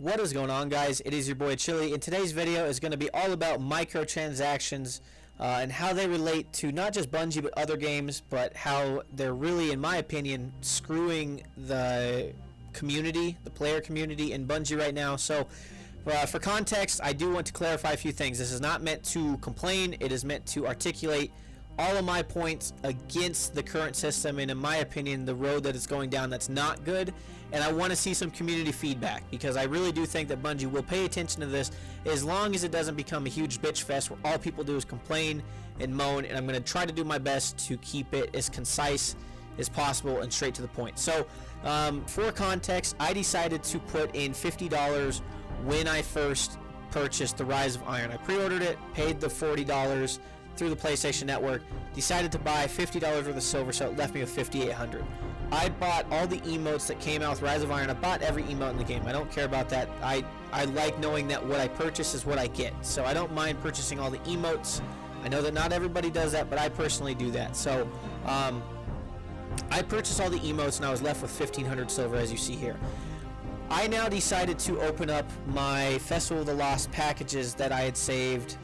What is going on, guys? It is your boy Chili, and today's video is going to be all about microtransactions and how they relate to not just Bungie but other games, but how they're really, in my opinion, screwing the community, the player community in Bungie right now. So for context, I do want to clarify a few things. This is not meant to complain. It is meant to articulate all of my points against the current system, and in my opinion, the road that it's going down that's not good. And I want to see some community feedback, because I really do think that Bungie will pay attention to this, as long as it doesn't become a huge bitch fest where all people do is complain and moan. And I'm going to try to do my best to keep it as concise as possible and straight to the point. So for context, I decided to put in $50 when I first purchased the Rise of Iron. I pre-ordered it, paid the $40 through the PlayStation Network, decided to buy $50 worth of silver, so it left me with $5,800. I bought all the emotes that came out with Rise of Iron. I bought every emote in the game. I don't care about that. I like knowing that what I purchase is what I get, so I don't mind purchasing all the emotes. I know that not everybody does that, but I personally do that. So I purchased all the emotes, and I was left with 1,500 silver, as you see here. I now decided to open up my Festival of the Lost packages that I had saved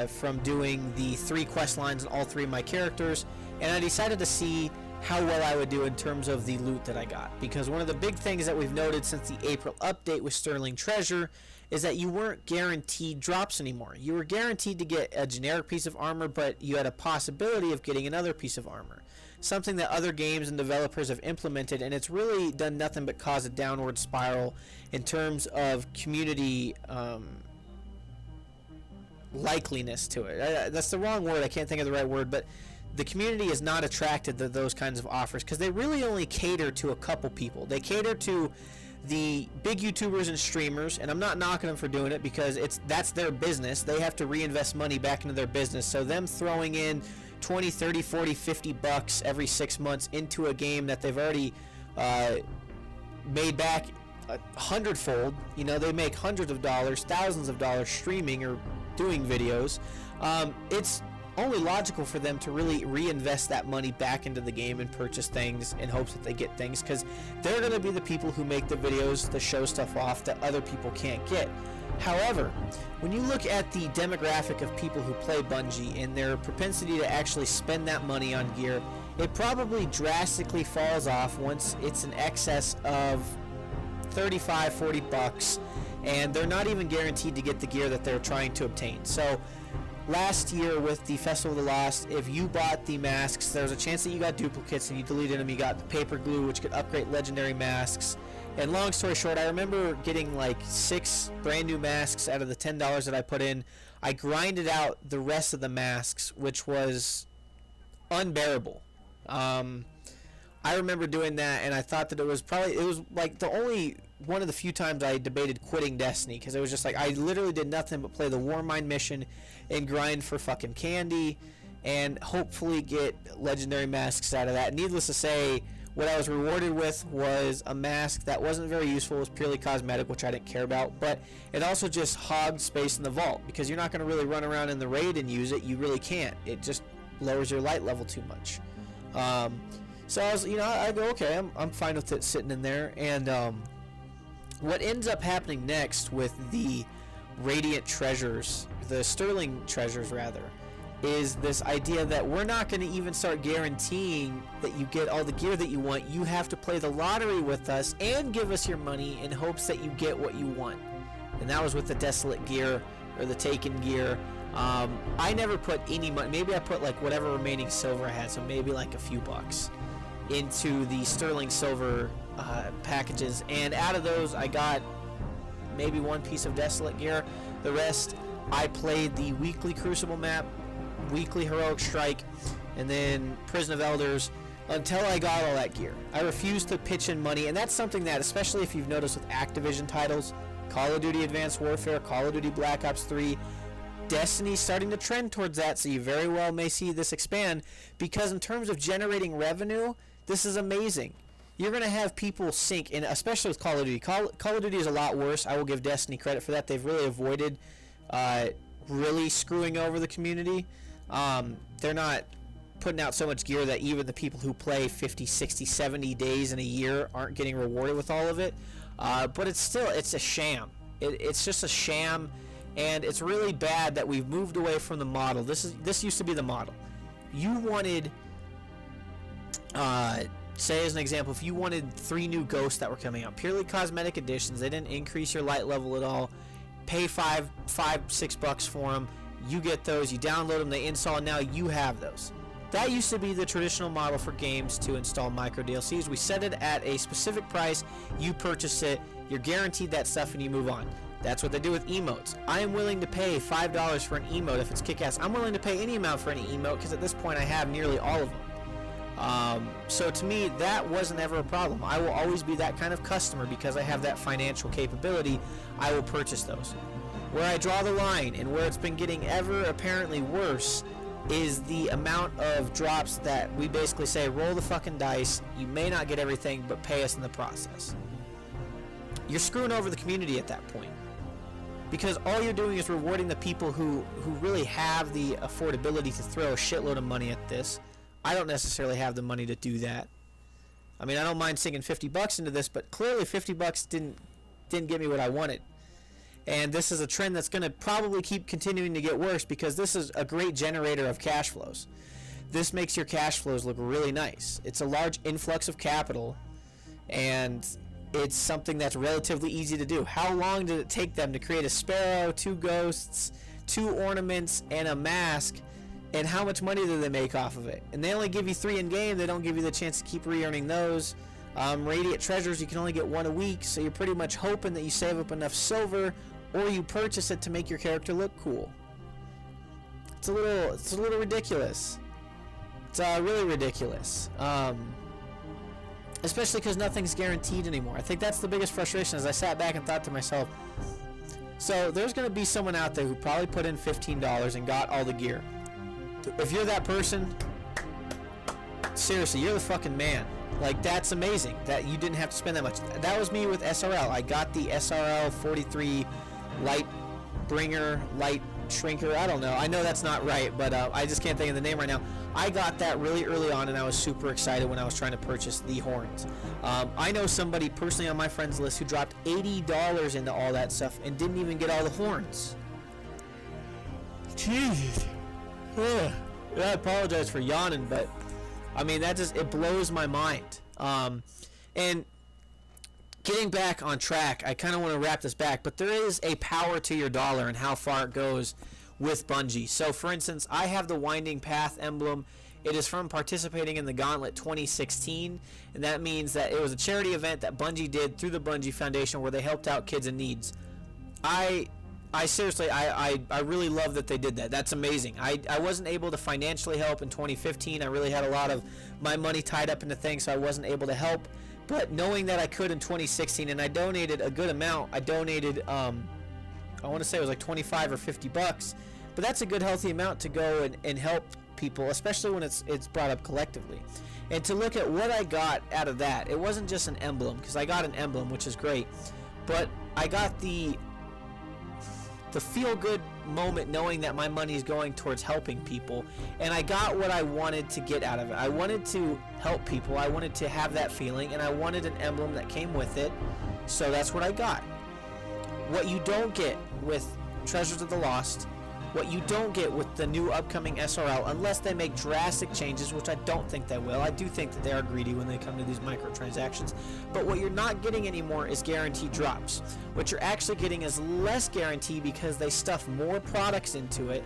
from doing the 3 quest lines and all 3 of my characters, and I decided to see how well I would do in terms of the loot that I got. Because one of the big things that we've noted since the April update with Sterling Treasure is that you weren't guaranteed drops anymore. You were guaranteed to get a generic piece of armor, but you had a possibility of getting another piece of armor. Something that other games and developers have implemented, and it's really done nothing but cause a downward spiral in terms of community likeliness to it. That's the wrong word. I can't think of the right word, but the community is not attracted to those kinds of offers because they really only cater to a couple people. They cater to the big YouTubers and streamers, and I'm not knocking them for doing it, because that's their business. They have to reinvest money back into their business. So them throwing in 20, 30, 40, 50 bucks every 6 months into a game that they've already made back 100-fold, you know, they make hundreds of dollars, thousands of dollars streaming or doing videos. It's only logical for them to really reinvest that money back into the game and purchase things in hopes that they get things, because they're going to be the people who make the videos to show stuff off that other people can't get. However, when you look at the demographic of people who play Bungie and their propensity to actually spend that money on gear, it probably drastically falls off once it's in excess of 35, 40 bucks, and they're not even guaranteed to get the gear that they're trying to obtain. So last year with the Festival of the Lost, if you bought the masks, there was a chance that you got duplicates and you deleted them. You got the paper glue, which could upgrade legendary masks. And long story short, I remember getting like 6 brand new masks out of the $10 that I put in. I grinded out the rest of the masks, which was unbearable. I remember doing that, and I thought that it was like the only one of the few times I debated quitting Destiny, because it was just like I literally did nothing but play the Warmind mission and grind for fucking candy and hopefully get legendary masks out of that. Needless to say, what I was rewarded with was a mask that wasn't very useful. It was purely cosmetic, which I didn't care about, but it also just hogged space in the vault, because you're not going to really run around in the raid and use it. You really can't. It just lowers your light level too much. So I was, I go, okay, I'm fine with it sitting in there. And what ends up happening next with the Radiant Treasures, the Sterling Treasures rather, is this idea that we're not going to even start guaranteeing that you get all the gear that you want. You have to play the lottery with us and give us your money in hopes that you get what you want. And that was with the Desolate gear or the Taken gear. I never put any money. Maybe I put like whatever remaining silver I had, so maybe like a few bucks, into the Sterling Silver packages, and out of those I got maybe 1 piece of Desolate gear. The rest I played the weekly Crucible map, weekly Heroic Strike, and then Prison of Elders until I got all that gear. I refused to pitch in money, and that's something that, especially if you've noticed with Activision titles, Call of Duty Advanced Warfare, Call of Duty Black Ops 3, Destiny's starting to trend towards that, so you very well may see this expand, because in terms of generating revenue, this is amazing. You're going to have people sink, and especially with Call of Duty. Call of Duty is a lot worse. I will give Destiny credit for that. They've really avoided really screwing over the community. They're not putting out so much gear that even the people who play 50, 60, 70 days in a year aren't getting rewarded with all of it. But it's a sham. It's just a sham, and it's really bad that we've moved away from the model. This used to be the model. You wanted, say as an example, if you wanted 3 new ghosts that were coming out, purely cosmetic editions, they didn't increase your light level at all, pay $5-6 for them, you get those, you download them, they install, and now you have those. That used to be the traditional model for games to install micro DLCs. We set it at a specific price, you purchase it, you're guaranteed that stuff, and you move on. That's what they do with emotes. I am willing to pay $5 for an emote if it's kick-ass. I'm willing to pay any amount for any emote because at this point I have nearly all of them. So to me, that wasn't ever a problem. I will always be that kind of customer because I have that financial capability. I will purchase those. Where I draw the line and where it's been getting ever apparently worse is the amount of drops that we basically say, roll the fucking dice, you may not get everything, but pay us in the process. You're screwing over the community at that point. Because all you're doing is rewarding the people who really have the affordability to throw a shitload of money at this. I don't necessarily have the money to do that. I mean, I don't mind sinking $50 into this, but clearly $50 didn't get me what I wanted. And this is a trend that's going to probably keep continuing to get worse because this is a great generator of cash flows. This makes your cash flows look really nice. It's a large influx of capital, and it's something that's relatively easy to do. How long did it take them to create a sparrow, 2 ghosts, 2 ornaments, and a mask? And how much money do they make off of it? And they only give you 3 in game. They don't give you the chance to keep re-earning those. Radiant treasures, you can only get 1 a week, so you're pretty much hoping that you save up enough silver, or you purchase it to make your character look cool. It's a little ridiculous. It's really ridiculous. Especially because nothing's guaranteed anymore. I think that's the biggest frustration. As I sat back and thought to myself, so there's going to be someone out there who probably put in $15 and got all the gear. If you're that person, seriously, you're the fucking man. Like, that's amazing that you didn't have to spend that much. That was me with SRL. I got the SRL 43 Light Bringer, Light Shrinker. I don't know. I know that's not right, but I just can't think of the name right now. I got that really early on, and I was super excited when I was trying to purchase the horns. I know somebody personally on my friends list who dropped $80 into all that stuff and didn't even get all the horns. Jesus. Ugh. I apologize for yawning, but I mean, that just, it blows my mind. And getting back on track, I kind of want to wrap this back, but there is a power to your dollar and how far it goes with Bungie. So for instance, I have the Winding Path emblem. It is from participating in the Gauntlet 2016, and that means that it was a charity event that Bungie did through the Bungie Foundation where they helped out kids in needs. I seriously, I really love that they did that. That's amazing. I wasn't able to financially help in 2015. I really had a lot of my money tied up into things, so I wasn't able to help. But knowing that I could in 2016, and I donated a good amount. I donated, I want to say it was like 25 or 50 bucks. But that's a good, healthy amount to go and help people, especially when it's brought up collectively. And to look at what I got out of that, it wasn't just an emblem, because I got an emblem, which is great. But I got the feel-good moment knowing that my money is going towards helping people, and I got what I wanted to get out of it. I wanted to help people, I wanted to have that feeling, and I wanted an emblem that came with it, so that's what I got. What you don't get with Treasures of the Lost, what you don't get with the new upcoming SRL, unless they make drastic changes, which I don't think they will. I do think that they are greedy when they come to these microtransactions. But what you're not getting anymore is guaranteed drops. What you're actually getting is less guarantee because they stuff more products into it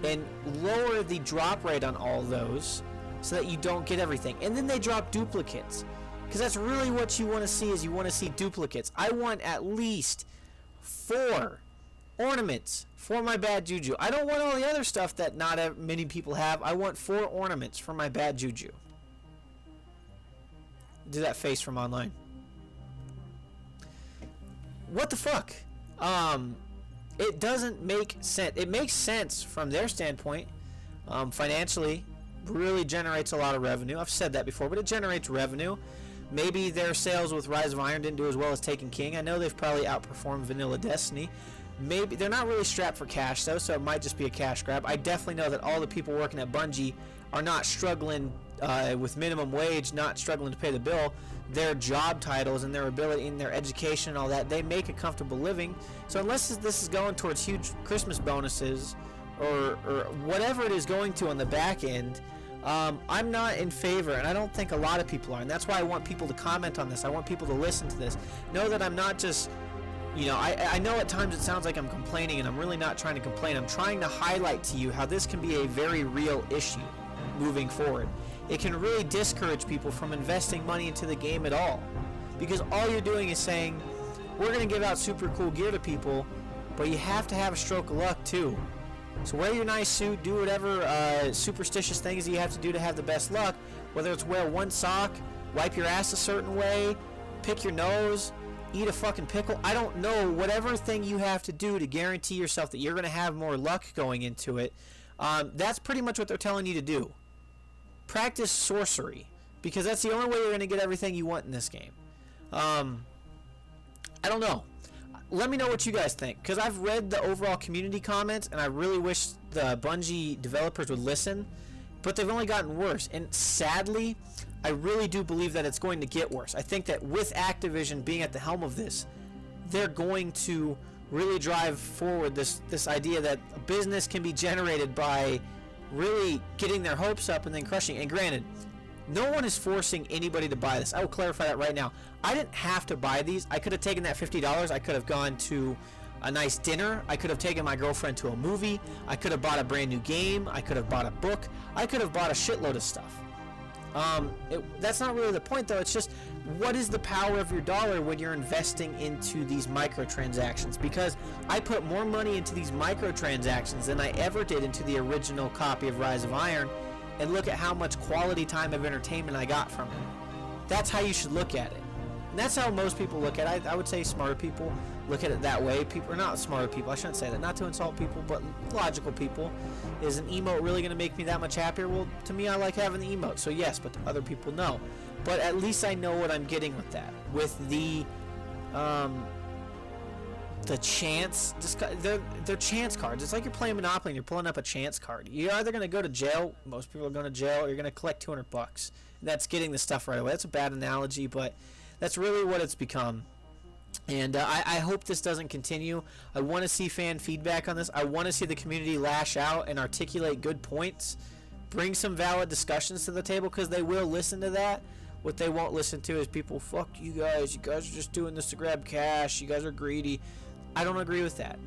and lower the drop rate on all those so that you don't get everything. And then they drop duplicates. Because that's really what you want to see, is you want to see duplicates. I want at least 4 ornaments for my bad juju. I don't want all the other stuff that not many people have. I want 4 ornaments for my bad juju. Do that face from online. What the fuck? It doesn't make sense. It makes sense from their standpoint. Financially, really generates a lot of revenue. I've said that before, but it generates revenue. Maybe their sales with Rise of Iron didn't do as well as Taken King. I know they've probably outperformed Vanilla Destiny. Maybe they're not really strapped for cash though, so it might just be a cash grab. I definitely know that all the people working at Bungie are not struggling with minimum wage, not struggling to pay the bill, their job titles and their ability and their education and all that, they make a comfortable living. So unless this is going towards huge Christmas bonuses or whatever it is going to on the back end, I'm not in favor, and I don't think a lot of people are, and that's why I want people to comment on this. I want people to listen to this. Know that I'm not just, I know at times it sounds like I'm complaining, and I'm really not trying to complain. I'm trying to highlight to you how this can be a very real issue moving forward. It can really discourage people from investing money into the game at all, because all you're doing is saying, we're going to give out super cool gear to people, but you have to have a stroke of luck too. So wear your nice suit, do whatever superstitious things you have to do to have the best luck, whether it's wear one sock, wipe your ass a certain way, pick your nose, eat a fucking pickle. I don't know, whatever thing you have to do to guarantee yourself that you're going to have more luck going into it, that's pretty much what they're telling you to do. Practice sorcery, because that's the only way you're going to get everything you want in this game. I don't know. Let me know what you guys think, because I've read the overall community comments, and I really wish the Bungie developers would listen, but they've only gotten worse. And sadly, I really do believe that it's going to get worse. I think that with Activision being at the helm of this, they're going to really drive forward this idea that a business can be generated by really getting their hopes up and then crushing. And granted, no one is forcing anybody to buy this. I will clarify that right now. I didn't have to buy these. I could have taken that $50. I could have gone to a nice dinner. I could have taken my girlfriend to a movie. I could have bought a brand new game. I could have bought a book. I could have bought a shitload of stuff. That's not really the point, though. It's just, what is the power of your dollar when you're investing into these microtransactions? Because I put more money into these microtransactions than I ever did into the original copy of Rise of Iron, and look at how much quality time of entertainment I got from it. That's how you should look at it. And that's how most people look at it. I would say smarter people look at it that way. People are not smarter people. I shouldn't say that. Not to insult people, but logical people. Is an emote really going to make me that much happier? Well, to me, I like having the emote. So yes, but to other people, no. But at least I know what I'm getting with that. With the chance, they're chance cards. It's like you're playing Monopoly and you're pulling up a chance card. You're either going to go to jail, most people are going to jail, or you're going to collect $200. That's getting the stuff right away. That's a bad analogy, but that's really what it's become. And I hope this doesn't continue. I want to see fan feedback on this. I want to see the community lash out and articulate good points. Bring some valid discussions to the table, because they will listen to that. What they won't listen to is people, fuck you guys. You guys are just doing this to grab cash. You guys are greedy. I don't agree with that,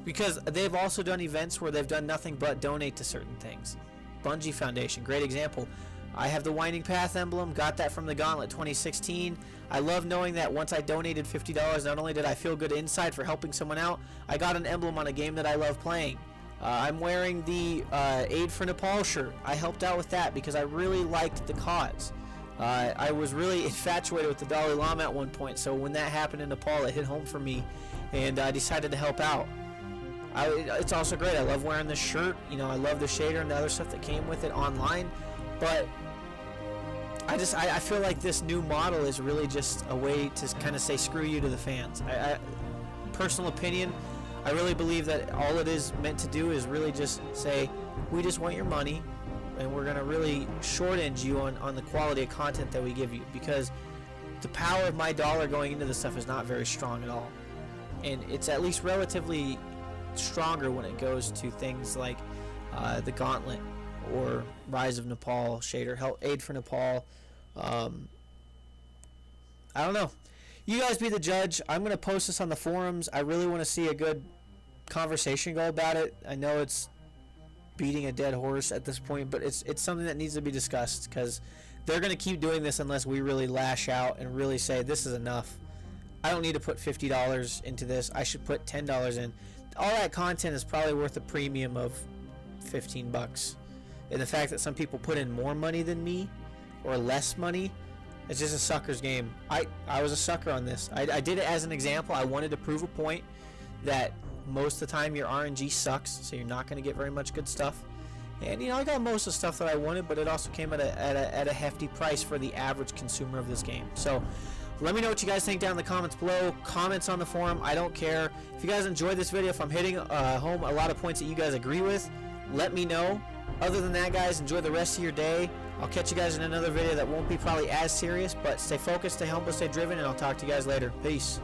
because they've also done events where they've done nothing but donate to certain things. Bungie Foundation, great example. I have the Winding Path emblem, got that from the Gauntlet 2016. I love knowing that once I donated $50, not only did I feel good inside for helping someone out, I got an emblem on a game that I love playing. I'm wearing the Aid for Nepal shirt. I helped out with that because I really liked the cause. I was really infatuated with the Dalai Lama at one point, so when that happened in Nepal, it hit home for me, and I decided to help out. It's also great. I love wearing this shirt. I love the shader and the other stuff that came with it online, but I feel like this new model is really just a way to kind of say screw you to the fans. Personal opinion, I really believe that all it is meant to do is really just say, we just want your money, and we're going to really short end you on the quality of content that we give you, because the power of my dollar going into this stuff is not very strong at all. And it's at least relatively stronger when it goes to things like the Gauntlet or Rise of Nepal shader, Aid for Nepal. I don't know. You guys be the judge. I'm going to post this on the forums. I really want to see a good conversation go about it. I know it's beating a dead horse at this point, but it's something that needs to be discussed, because they're going to keep doing this unless we really lash out and really say this is enough. I don't need to put $50 into this. I should put $10 in. All that content is probably worth a premium of $15. And the fact that some people put in more money than me or less money, it's just a sucker's game. I was a sucker on this. I did it as an example. I wanted to prove a point that most of the time your RNG sucks, so you're not going to get very much good stuff. And I got most of the stuff that I wanted, but it also came at a hefty price for the average consumer of this game. So let me know what you guys think down in the comments below. Comments on the forum, I don't care. If you guys enjoyed this video, if I'm hitting home a lot of points that you guys agree with, let me know. Other than that, guys, enjoy the rest of your day. I'll catch you guys in another video that won't be probably as serious, but stay focused, stay humble, stay driven, and I'll talk to you guys later. Peace.